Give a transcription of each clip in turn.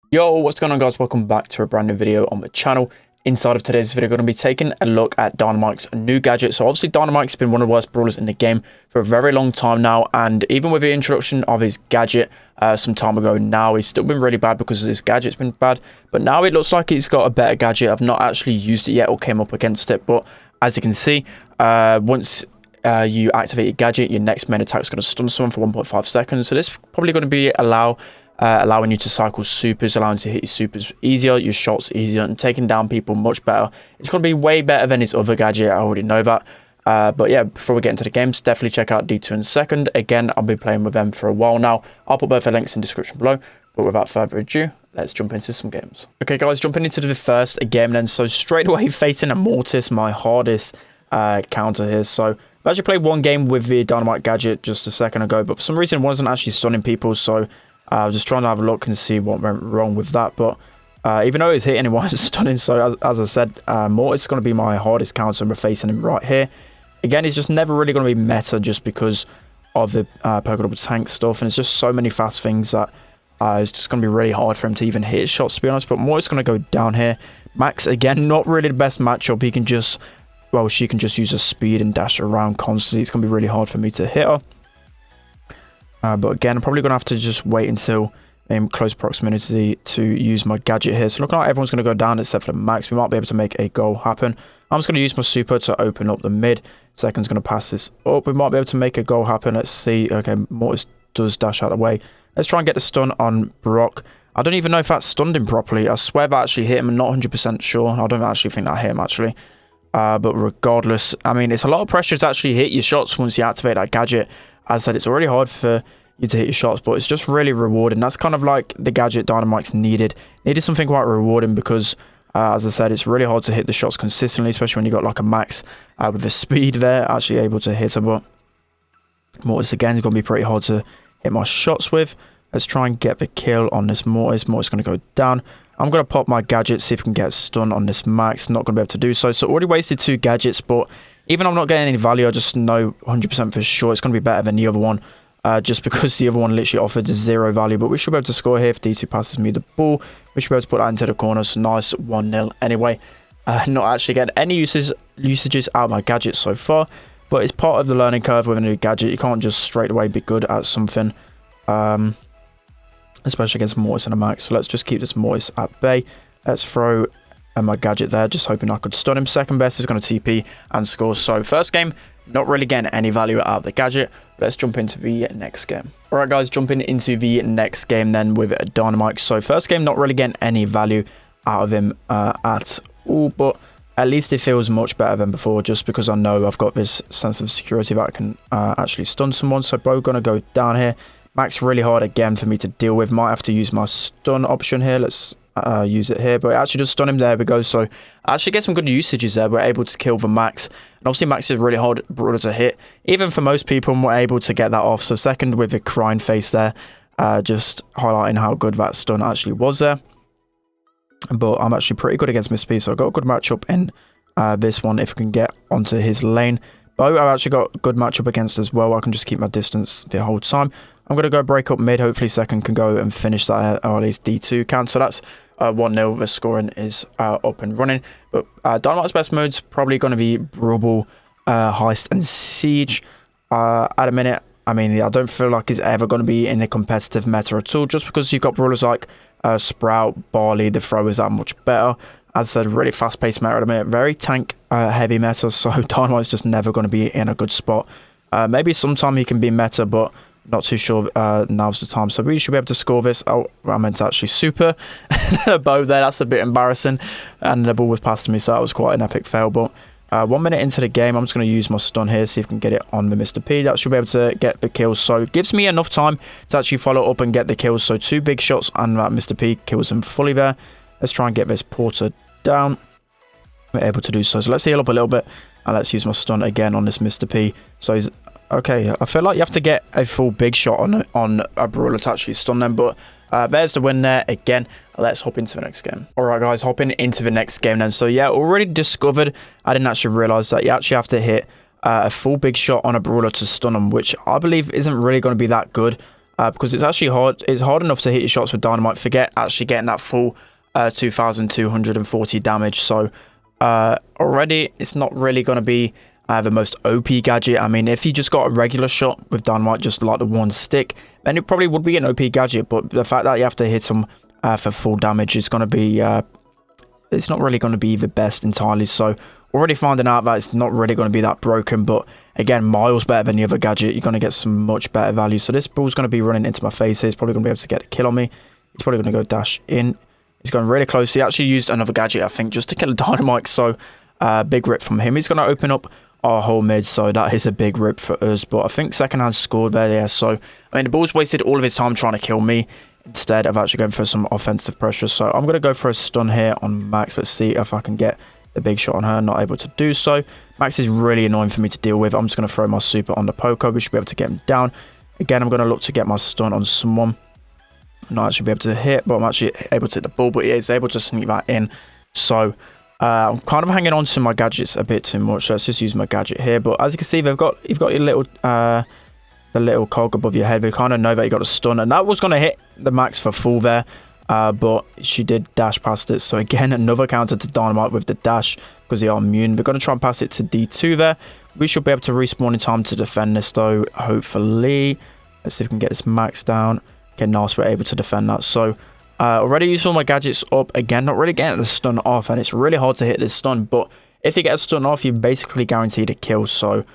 Yo, what's going on, guys? Welcome back to a brand new video on the channel. Inside of today's video, we're going to be taking a look at Dyna'S new gadget. So obviously Dyna'S has been one of the worst brawlers in the game for a very long time now, and even with the introduction of his gadget some time ago now, he's still been really bad because his gadget's been bad. But now it looks like he's got a better gadget. I've not actually used it yet or came up against it, but as you can see, once you activate your gadget, your next main attack is going to stun someone for 1.5 seconds. So this is probably going to be allowing you to cycle supers, allowing you to hit your supers easier, your shots easier, and taking down people much better. It's going to be way better than his other gadget. I already know that. But yeah, before we get into the games, definitely check out D2 and Second. Again, I'll be playing with them for a while now. I'll put both their links in the description below. But without further ado, let's jump into some games. Okay, guys, jumping into the first game then. So straight away facing a Mortis, my hardest counter here. So I've actually played one game with the Dyna'S gadget just a second ago, but for some reason it wasn't actually stunning people. So I was just trying to have a look and see what went wrong with that. But even though it's hitting, it wasn't stunning. So as I said, Mortis is going to be my hardest counter, and we're facing him right here. Again, he's just never really going to be meta just because of the polka double tank stuff. And it's just so many fast things that it's just going to be really hard for him to even hit his shots, to be honest. But Mortis is going to go down here. Max, again, not really the best matchup. He can just, well, she can just use her speed and dash around constantly. It's going to be really hard for me to hit her. But again, I'm probably going to have to just wait until in close proximity to use my gadget here. So looking like everyone's going to go down except for Max. We might be able to make a goal happen. I'm just going to use my super to open up the mid. Second's going to pass this up. We might be able to make a goal happen. Let's see. Okay, Mortis does dash out of the way. Let's try and get the stun on Brock. I don't even know if that stunned him properly. I swear that actually hit him. I'm not 100% sure. I don't actually think that hit him, actually. But regardless, I mean, it's a lot of pressure to actually hit your shots once you activate that gadget. As I said, it's already hard for you to hit your shots, but it's just really rewarding. That's kind of like the gadget Dyna'S needed something quite rewarding because as I said, it's really hard to hit the shots consistently, especially when you got like a Max with the speed there, actually able to hit her. But Mortis again is going to be pretty hard to hit my shots with. Let's try and get the kill on this Mortis. Mortis is going to go down. I'm going to pop my gadget, see if we can get a stun on this Max. Not going to be able to do so. So already wasted 2 gadgets, but even though I'm not getting any value, I just know 100% for sure it's going to be better than the other one. Just because the other one literally offered 0 value. But we should be able to score here if D2 passes me the ball. We should be able to put that into the corner. So nice 1-0 anyway. Not actually getting any usages out of my gadget so far. But it's part of the learning curve with a new gadget. You can't just straight away be good at something. Especially against Mortis and a Max. So let's just keep this Mortis at bay. Let's throw my gadget there. Just hoping I could stun him. Second best is going to TP and score. So first game, not really getting any value out of the gadget. Let's jump into the next game. Alright guys, jumping into the next game then with Dyna'S. So first game, not really getting any value out of him at all, but at least it feels much better than before just because I know I've got this sense of security that I can actually stun someone. So both going to go down here. Max really hard again for me to deal with. Might have to use my stun option here. Let's use it here, but actually just stun him. There we go. So I actually get some good usages there. We're able to kill the Max, and obviously Max is really hard brawler to hit even for most people, and we're able to get that off. So second with the crying face there, just highlighting how good that stun actually was there. But I'm actually pretty good against Mr. P, so I've got a good matchup in this one if I can get onto his lane. Bo I've actually got a good matchup against as well. I can just keep my distance the whole time. I'm going to go break up mid. Hopefully Second can go and finish that, or at least D2 count. So that's 1-0. The scoring is up and running. But Dyna'S best mode's probably going to be Brawl, Heist, and Siege. At a minute, I mean, I don't feel like he's ever going to be in a competitive meta at all, just because you've got brawlers like Sprout, Barley, the throwers are much better. As I said, really fast-paced meta at a minute. Very tank-heavy meta, so Dyna'S just never going to be in a good spot. Maybe sometime he can be meta, but not too sure now's the time. So we should be able to score this. Oh, I meant to actually super a bow there. That's a bit embarrassing. And the ball was passed to me, so that was quite an epic fail. But 1 minute into the game, I'm just going to use my stun here, see if I can get it on the Mr. P. That should be able to get the kills. So it gives me enough time to actually follow up and get the kills. So 2 big shots, and Mr. P kills him fully there. Let's try and get this Porter down. We're able to do so. So let's heal up a little bit, and let's use my stun again on this Mr. P. So he's okay. I feel like you have to get a full big shot on a brawler to actually stun them, but there's the win there again. Let's hop into the next game. Alright guys, hopping into the next game then. So yeah, already discovered, I didn't actually realize that you actually have to hit a full big shot on a brawler to stun them, which I believe isn't really going to be that good. because it's actually hard. It's hard enough to hit your shots with Dynamite. Forget actually getting that full 2,240 damage. So already it's not really going to be the most OP gadget. I mean, if you just got a regular shot with Dynamite, just like the one stick, then it probably would be an OP gadget. But the fact that you have to hit him for full damage is going to be, it's not really going to be the best entirely. So already finding out that it's not really going to be that broken. But again, miles better than the other gadget. You're going to get some much better value. So this ball's going to be running into my face here. He's probably going to be able to get a kill on me. He's probably going to go dash in. He's going really close. He actually used another gadget, I think, just to kill a Dynamite. So big rip from him. He's going to open up our whole mid, so that is a big rip for us. But I think second hand scored there, yeah. So I mean, the ball's wasted all of his time trying to kill me instead of actually going for some offensive pressure. So I'm going to go for a stun here on Max. Let's see if I can get the big shot on her. Not able to do so. Max is really annoying for me to deal with. I'm just going to throw my super on the Poco. We should be able to get him down. Again, I'm going to look to get my stun on someone. Not actually be able to hit, but I'm actually able to hit the ball, but he is able to sneak that in. So I'm kind of hanging on to my gadgets a bit too much. Let's just use my gadget here. But as you can see, you've got your little the little cog above your head. We kind of know that you got a stun, and that was going to hit the Max for full there, but she did dash past it. So again, another counter to Dynamite with the dash because they are immune. We're going to try and pass it to D2 there. We should be able to respawn in time to defend this though, hopefully. Let's see if we can get this Max down. Okay, nice, we're able to defend that. So already used all my gadgets up. Again, not really getting the stun off, and it's really hard to hit this stun. But if you get a stun off, you're basically guaranteed a kill. So,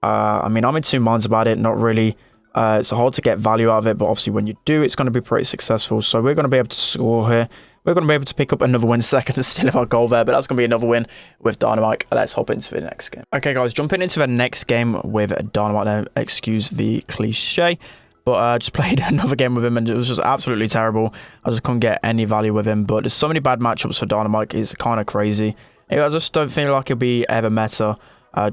I mean, I'm in two minds about it. Not really. It's hard to get value out of it, but obviously when you do, it's going to be pretty successful. So we're going to be able to score here. We're going to be able to pick up another win second and steal our goal there, but that's going to be another win with Dynamite. Let's hop into the next game. Okay, guys, jumping into the next game with Dynamite now. Excuse the cliche. But I just played another game with him, and it was just absolutely terrible. I just couldn't get any value with him. But there's so many bad matchups for Dynamite. It's kind of crazy. I just don't feel like he'll be ever meta,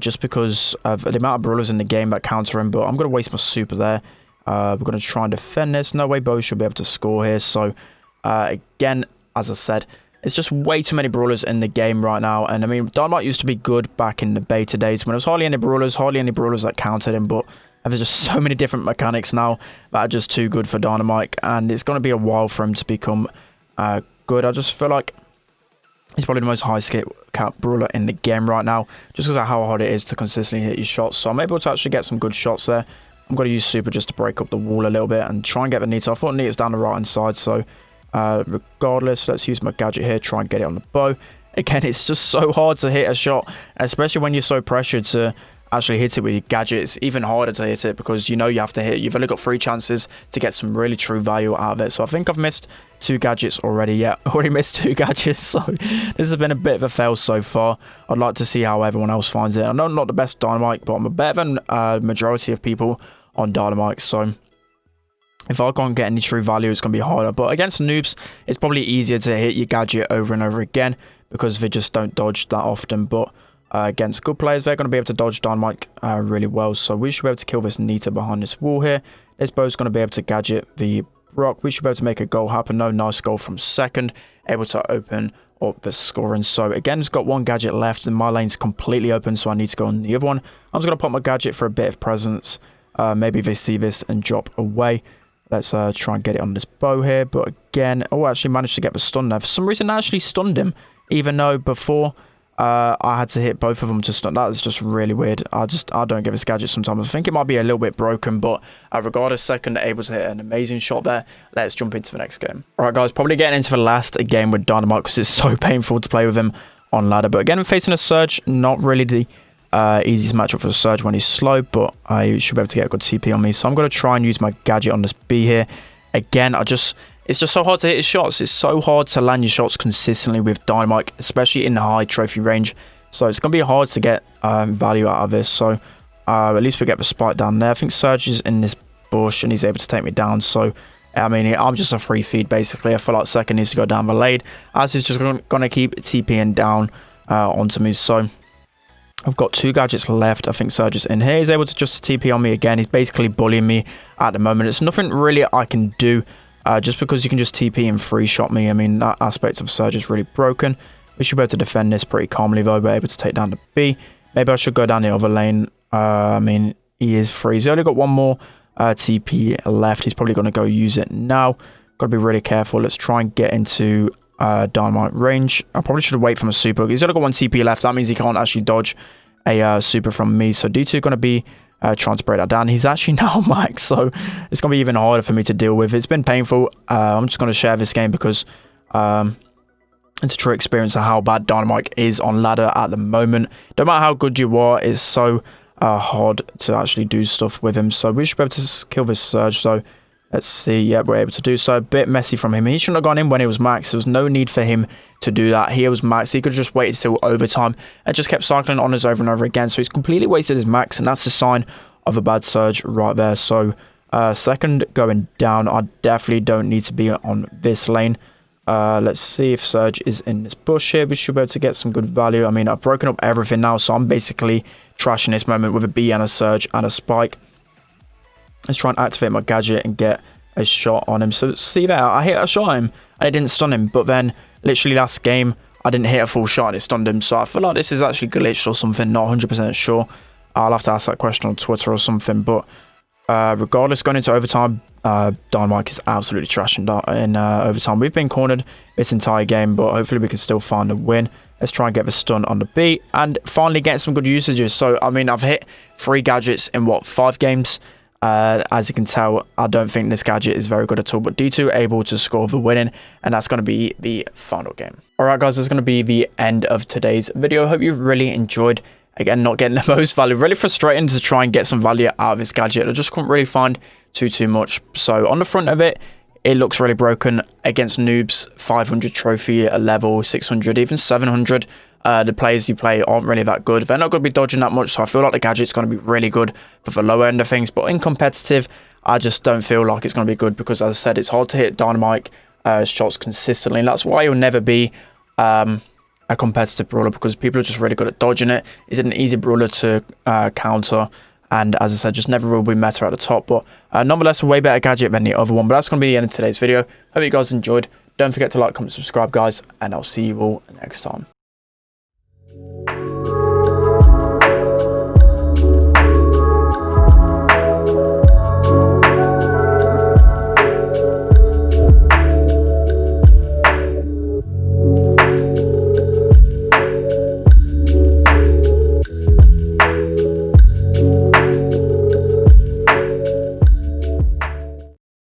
just because of the amount of brawlers in the game that counter him. But I'm going to waste my super there. We're going to try and defend this. No way Bo should be able to score here. So, again, as I said, it's just way too many brawlers in the game right now. And, I mean, Dynamite used to be good back in the beta days when there was hardly any brawlers that countered him. But there's just so many different mechanics now that are just too good for Dynamite, and it's going to be a while for him to become good. I just feel like he's probably the most high skill cap brawler in the game right now, just because of how hard it is to consistently hit your shots. So I'm able to actually get some good shots there. I'm going to use super just to break up the wall a little bit and try and get the Nita. I thought Nita's down the right hand side, so regardless, let's use my gadget here, try and get it on the bow. Again, it's just so hard to hit a shot, especially when you're so pressured to actually hit it with your gadget. It's even harder to hit it because you know you have to hit. You've only got 3 chances to get some really true value out of it. So I think I've missed 2 gadgets already. Yeah, already missed 2 gadgets. So this has been a bit of a fail so far. I'd like to see how everyone else finds it. I know I'm not the best Dynamite, but I'm better than majority of people on Dynamite. So if I can't get any true value, it's going to be harder. But against noobs, it's probably easier to hit your gadget over and over again because they just don't dodge that often. But against good players, they're going to be able to dodge Dynamite really well. So we should be able to kill this Nita behind this wall here. This bow's going to be able to gadget the Brock. We should be able to make a goal happen. No, nice goal from second. Able to open up the scoring. So again, it's got 1 gadget left and my lane's completely open, so I need to go on the other one. I'm just going to pop my gadget for a bit of presence. Maybe they see this and drop away. Let's try and get it on this bow here. But again, oh, I actually managed to get the stun there. For some reason, I actually stunned him, even though before I had to hit both of them to stun. That is just really weird. I don't give this gadget sometimes. I think it might be a little bit broken, but regardless, second, able to hit an amazing shot there. Let's jump into the next game. All right, guys, probably getting into the last game with Dynamite because it's so painful to play with him on ladder. But again, facing a Surge, not really the easiest matchup for a Surge when he's slow, but I should be able to get a good TP on me. So I'm going to try and use my gadget on this B here. Again, it's just so hard to hit his shots. It's so hard to land your shots consistently with Dynamite, especially in the high trophy range. So it's going to be hard to get value out of this. So at least we get the spike down there. I think Surge is in this bush and he's able to take me down. So, I mean, I'm just a free feed, basically. I feel like second needs to go down the lane, as he's just going to keep TPing down onto me. So I've got 2 gadgets left. I think Surge is in here. He's able to just TP on me again. He's basically bullying me at the moment. It's nothing really I can do. Just because you can just TP and free shot me. I mean, that aspect of Surge is really broken. We should be able to defend this pretty calmly though. We're able to take down the B. Maybe I should go down the other lane. I mean, he is free. He's only got 1 more TP left. He's probably going to go use it now. Got to be really careful. Let's try and get into Dynamite range. I probably should wait from a super. He's only got 1 TP left. That means he can't actually dodge a super from me. So D2 going to be trying to break that down. He's actually now max, so it's going to be even harder for me to deal with. It's been painful. I'm just going to share this game because it's a true experience of how bad Dynamite is on ladder at the moment. No matter how good you are, it's so hard to actually do stuff with him. So we should be able to kill this Surge. So let's see. Yeah, we're able to do so. A bit messy from him. He shouldn't have gone in when he was max. There was no need for him to do that. He was max. He could have just waited till overtime and just kept cycling honors over and over again. So he's completely wasted his max, and that's a sign of a bad Surge right there. So second going down. I definitely don't need to be on this lane. Let's see if Surge is in this bush here. We should be able to get some good value. I mean, I've broken up everything now, so I'm basically trashing this moment with a B and a Surge and a Spike. Let's try and activate my Gadget and get a shot on him. So see there, I hit a shot at him and it didn't stun him. But then literally last game, I didn't hit a full shot and it stunned him. So I feel like this is actually glitched or something. Not 100% sure. I'll have to ask that question on Twitter or something. But regardless, going into overtime, Dynamite is absolutely trashing in overtime. We've been cornered this entire game, but hopefully we can still find a win. Let's try and get the stun on the B and finally get some good usages. So, I mean, I've hit 3 gadgets in, what, 5 games? As you can tell, I don't think this gadget is very good at all, but D2 able to score the winning, and that's going to be the final game. Alright guys, that's going to be the end of today's video. I hope you really enjoyed. Again, not getting the most value. Really frustrating to try and get some value out of this gadget. I just couldn't really find too much. So on the front of it, it looks really broken against noobs. 500 trophy level, 600, even 700. The players you play aren't really that good. They're not going to be dodging that much, so I feel like the gadget's going to be really good for the lower end of things. But in competitive, I just don't feel like it's going to be good because, as I said, it's hard to hit Dynamite shots consistently. And that's why he'll never be a competitive brawler, because people are just really good at dodging it. It's an easy brawler to counter. And as I said, just never will be meta at the top. But nonetheless, a way better gadget than the other one. But that's going to be the end of today's video. Hope you guys enjoyed. Don't forget to like, comment, subscribe, guys. And I'll see you all next time.